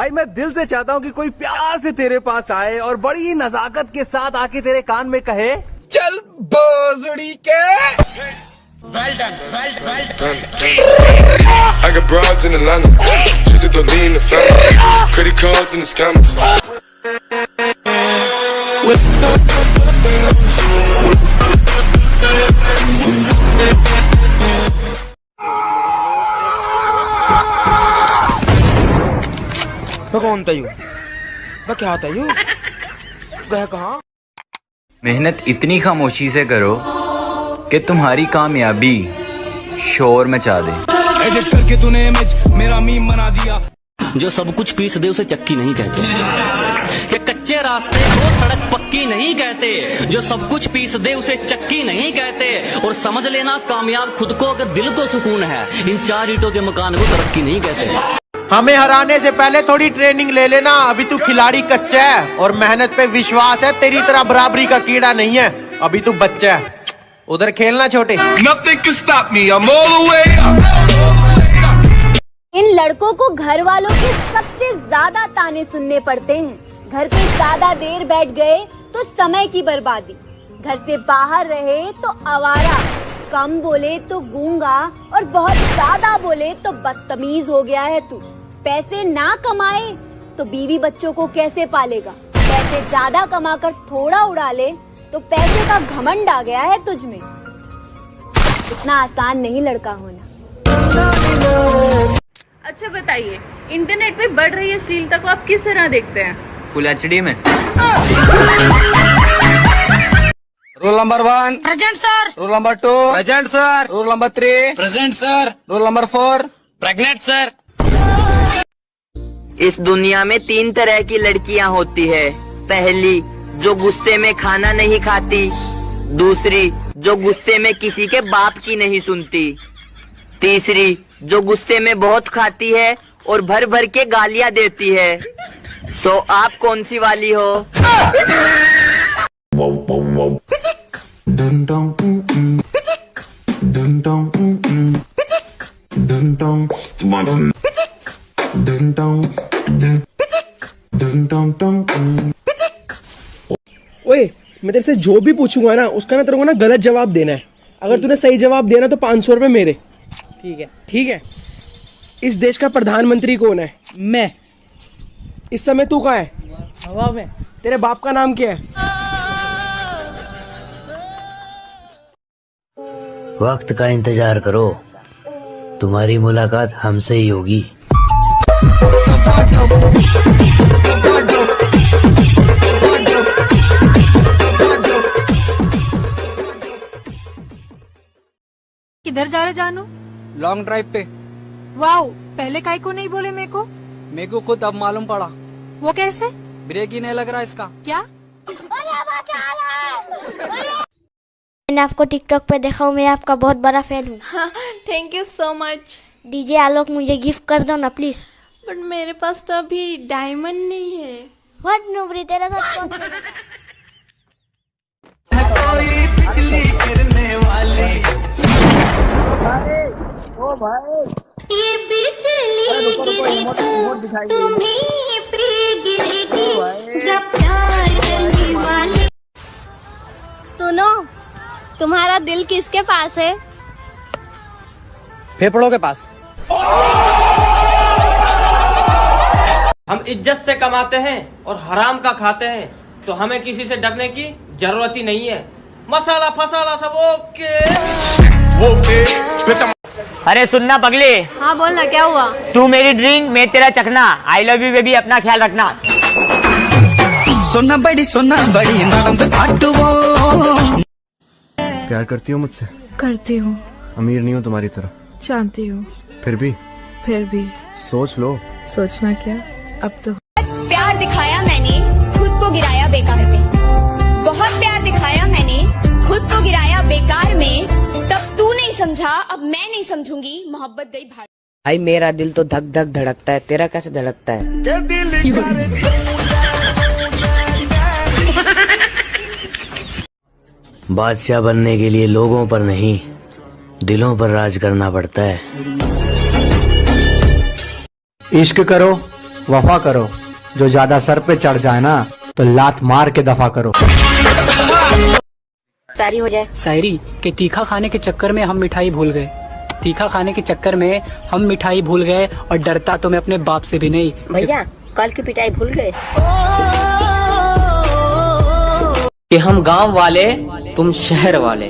भाई मैं दिल से चाहता हूँ कि कोई प्यार से तेरे पास आए और बड़ी नजाकत के साथ आके तेरे कान में कहे, चल बोजड़ी के। Well done, well done. I got broads in Atlanta, just to lean in the family, credit cards and the scammers. मैं कौन था यू? मैं क्या था यू? गया कहाँ? मेहनत इतनी खामोशी से करो कि तुम्हारी कामयाबी शोर मचा दे। एडिट करके तूने इमेज मेरा मीम बना दिया। जो सब कुछ पीस दे उसे चक्की नहीं कहते, कि कच्चे रास्ते को सड़क पक्की नहीं कहते। जो सब कुछ पीस दे उसे चक्की नहीं कहते। और समझ लेना कामयाब खुद को अगर दिल को सुकून है, इन 4 ईंटों के मकान को तरक्की नहीं कहते। हमें हराने से पहले थोड़ी ट्रेनिंग ले लेना, अभी तू खिलाड़ी कच्चा है और मेहनत पे विश्वास है, तेरी तरह बराबरी का कीड़ा नहीं है, अभी तू बच्चा है। उधर खेलना छोटे। Nothing can stop me, I'm all the way up. इन लड़कों को घर वालों के सबसे ज्यादा ताने सुनने पड़ते हैं। घर पे ज्यादा देर बैठ गए तो समय की बर्बादी, घर से बाहर रहे तो आवारा, कम बोले तो गूंगा और बहुत ज्यादा बोले तो बदतमीज हो गया है तू। पैसे ना कमाए तो बीवी बच्चों को कैसे पालेगा? पैसे ज्यादा कमाकर थोड़ा उड़ा ले तो पैसे का घमंड आ गया है तुझ में। इतना आसान नहीं लड़का होना। अच्छा बताइए, इंटरनेट पे बढ़ रही अश्लीलता को आप किस तरह देखते हैं? फुल एचडी में। Roll number 1 present sir. Roll number 2 present sir. Roll number 3 Present sir. Roll number 4 pregnant sir. इस दुनिया में 3 तरह की लड़कियां होती है। पहली, जो गुस्से में खाना नहीं खाती। दूसरी, जो गुस्से में किसी के बाप की नहीं सुनती। तीसरी, जो गुस्से में बहुत खाती है और भर भर के गालियां देती है। सो आप कौन सी वाली हो? ओए, मैं तेरे से जो भी पूछूंगा ना उसका ना तेरे को ना गलत जवाब देना है। अगर तूने सही जवाब देना तो 500 रुपए मेरे। ठीक है? ठीक है। इस देश का प्रधानमंत्री कौन है? मैं। इस समय तू कहाँ है? हवा में। तेरे बाप का नाम क्या है? वक्त का इंतजार करो, तुम्हारी मुलाकात हमसे ही होगी। किधर जा रहे जानू? लॉन्ग ड्राइव पे। वाओ, पहले काहे को नहीं बोले मेरे को? मेरे को खुद अब मालूम पड़ा। वो कैसे? ब्रेक ही नहीं लग रहा इसका। क्या? मैंने आपको टिकटॉक पे देखा हूँ, मैं आपका बहुत बड़ा फैन हूँ। Thank you so much. DJ Alok मुझे गिफ्ट कर दो ना प्लीज। बट मेरे पास तो अभी डायमंड नहीं है। व्हाट नूबरी, तेरा साथ कौन सा? ये बिजली गिरी तो तुम्हीं पे गिरेगी जब प्यार करने वाले। सुनो, तुम्हारा दिल किसके पास है? फेफड़ों के पास। हम इज्जत से कमाते हैं और हराम का खाते हैं, तो हमें किसी से डरने की जरूरत ही नहीं है। मसाला फसाला सब ओके। अरे सुनना पगले। हाँ बोलना, क्या हुआ? तू मेरी ड्रिंक, मैं तेरा चखना। आई लव यू बेबी, अपना ख्याल रखना। सोना बड़ी मैडम प्यार करती हो मुझसे? करती हूँ। अमीर नहीं हो तुम्हारी तरह। जानती हूँ, फिर भी सोच लो। सोचना क्या, अब तो। प्यार दिखाया मैंने, खुद को गिराया बेकार में। बहुत प्यार दिखाया मैंने, खुद को गिराया बेकार में। तब तू नहीं समझा, अब मैं नहीं समझूंगी, मोहब्बत गई भाड़। भाई मेरा दिल तो धक धक धड़कता है, तेरा कैसे धड़कता है? बादशाह बनने के लिए लोगों पर नहीं, दिलों पर राज करना पड़ता है। इश्क करो, वफा करो, जो ज्यादा सर पे चढ़ जाए ना तो लात मार के दफा करो। शायरी हो जाए। शायरी के तीखा खाने के चक्कर में हम मिठाई भूल गए, तीखा खाने के चक्कर में हम मिठाई भूल गए, और डरता तो मैं अपने बाप से भी नहीं। भैया कल की पिटाई भूल गए। कि हम गांव वाले तुम शहर वाले,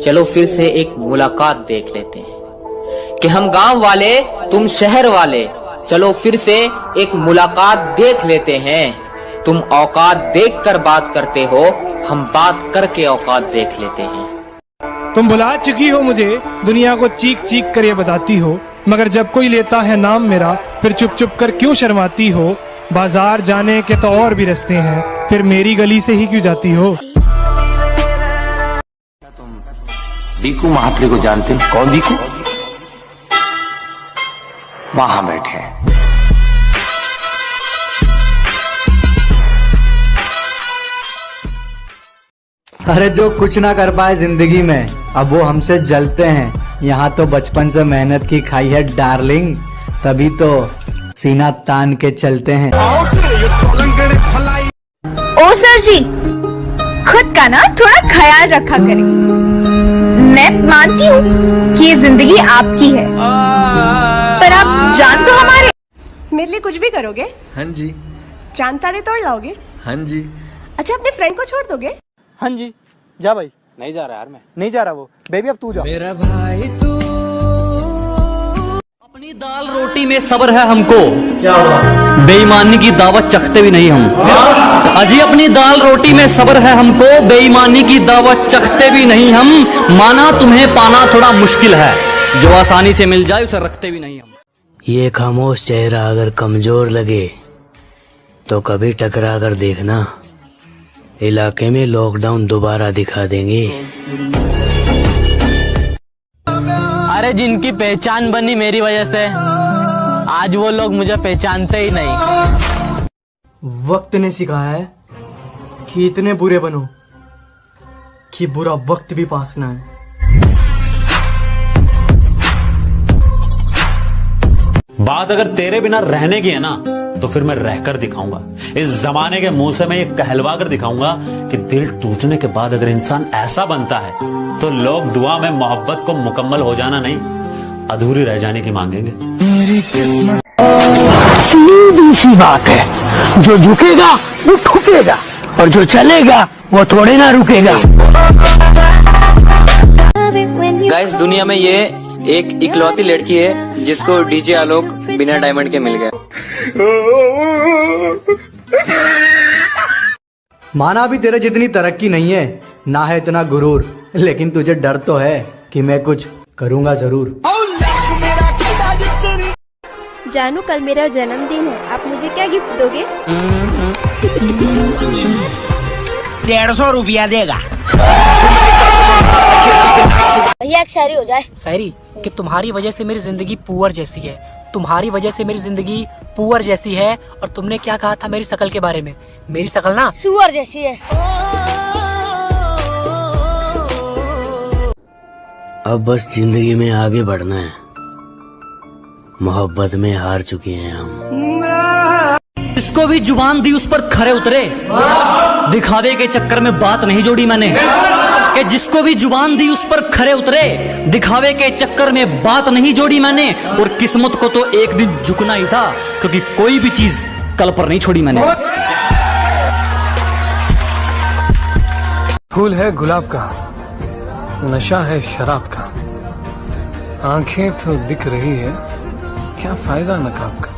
चलो फिर से एक मुलाकात देख लेते हैं। कि हम गांव वाले तुम शहर वाले, चलो फिर से एक मुलाकात देख लेते हैं। तुम औकात देख कर बात करते हो, हम बात करके औकात देख लेते हैं। तुम भुला चुकी हो मुझे, दुनिया को चीख चीख कर ये बताती हो, मगर जब कोई लेता है नाम मेरा फिर चुप चुप कर क्यों शर्माती हो। बाजार जाने के तो और भी रास्ते हैं, फिर मेरी गली से ही क्यों जाती हो। बीकू महात्रे को जानते हो? कौन बीकू? वहां बैठे हैं। अरे जो कुछ ना कर पाए जिंदगी में, अब वो हमसे जलते हैं। यहाँ तो बचपन से मेहनत की खाई है डार्लिंग, तभी तो सीना तान के चलते हैं। ओ सर जी, खुद का ना थोड़ा ख्याल रखा करें। मैं मानती हूँ कि ये जिंदगी आपकी है, पर आप जान तो हमारे। मेरे लिए कुछ भी करोगे? हाँ जी। चांद तारे तोड़ लाओगे? हाँ जी। अच्छा अपने फ्रेंड को छोड़ दोगे? हाँ जी। जा भाई। नहीं जा रहा यार, मैं नहीं जा रहा वो। बेबी अब तू जा। मेरा भाई तू अपनी दाल रोटी में सब्र है हमको, क्या हुआ? बेईमानी की दावत चखते भी नहीं हम। अजी अपनी दाल रोटी में सब्र है हमको, बेईमानी की दावत चखते भी नहीं हम। माना तुम्हें पाना थोड़ा मुश्किल है, जो आसानी से मिल जाए उसे रखते भी नहीं हम। ये खामोश चेहरा अगर कमजोर लगे तो कभी टकरा कर देखना, इलाके में लॉकडाउन दोबारा दिखा देंगे। अरे जिनकी पहचान बनी मेरी वजह से, आज वो लोग मुझे पहचानते ही नहीं। वक्त ने सिखाया है कि इतने बुरे बनो कि बुरा वक्त भी पास ना है। बात अगर तेरे बिना रहने की है ना, तो फिर मैं रहकर दिखाऊंगा। इस जमाने के मुंह से मैं ये कहलवा कर दिखाऊंगा कि दिल टूटने के बाद अगर इंसान ऐसा बनता है तो लोग दुआ में मोहब्बत को मुकम्मल हो जाना नहीं, अधूरी रह जाने की मांगेंगे। सीधी सी बात है, जो झुकेगा वो ठुकेगा, और जो चलेगा वो थोड़े ना रुकेगा। गाइस, दुनिया में ये एक इकलौती लड़की है जिसको डीजे आलोक बिना डायमंड के मिल गया। माना भी तेरे जितनी तरक्की नहीं है, ना है इतना गुरूर, लेकिन तुझे डर तो है कि मैं कुछ करूंगा जरूर। जानू कल मेरा जन्मदिन है, आप मुझे क्या गिफ्ट दोगे? 150 रुपया देगा। भैया एक शायरी हो जाए। शायरी कि तुम्हारी वजह से मेरी जिंदगी पुअर जैसी है, तुम्हारी वजह से मेरी जिंदगी पुअर जैसी है। और तुमने क्या कहा था मेरी शकल के बारे में? मेरी शकल ना सुअर जैसी है। अब बस जिंदगी में आगे बढ़ना है, मोहब्बत में हार चुके हैं हम। जिसको भी जुबान दी उस पर खरे उतरे, दिखावे के चक्कर में बात नहीं जोड़ी मैंने। कि जिसको भी जुबान दी उस पर खरे उतरे, दिखावे के चक्कर में बात नहीं जोड़ी मैंने। और किस्मत को तो एक दिन झुकना ही था, क्योंकि कोई भी चीज कल पर नहीं छोड़ी मैंने। फूल है गुलाब का, नशा है शराब का, आंखें तो दिख रही है, क्या फायदा नकाब का।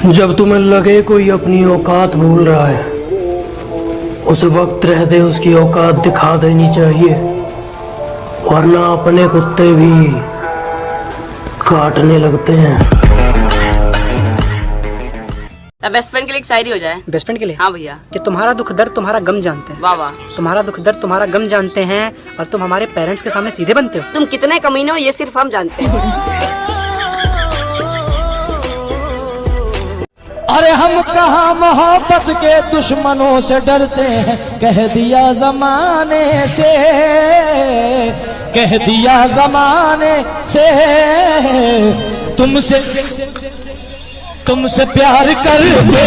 जब तुम्हें लगे कोई अपनी औकात भूल रहा है, उस वक्त रहते उसकी औकात दिखा देनी चाहिए, वरना अपने कुत्ते भी काटने लगते हैं। बेस्ट फ्रेंड के लिए एक शायरी हो जाए। बेस्ट फ्रेंड के लिए? हाँ भैया। कि तुम्हारा दुख दर्द तुम्हारा गम जानते हैं। वाह वाह। तुम्हारा दुख दर्द तुम्हारा गम जानते हैं, और तुम हमारे पेरेंट्स के सामने सीधे बनते हो। तुम कितने कमीने हो ये सिर्फ हम जानते हैं। अरे हम कहाँ मोहब्बत के दुश्मनों से डरते हैं, कह दिया जमाने से, कह दिया जमाने से तुमसे। तुमसे प्यार करते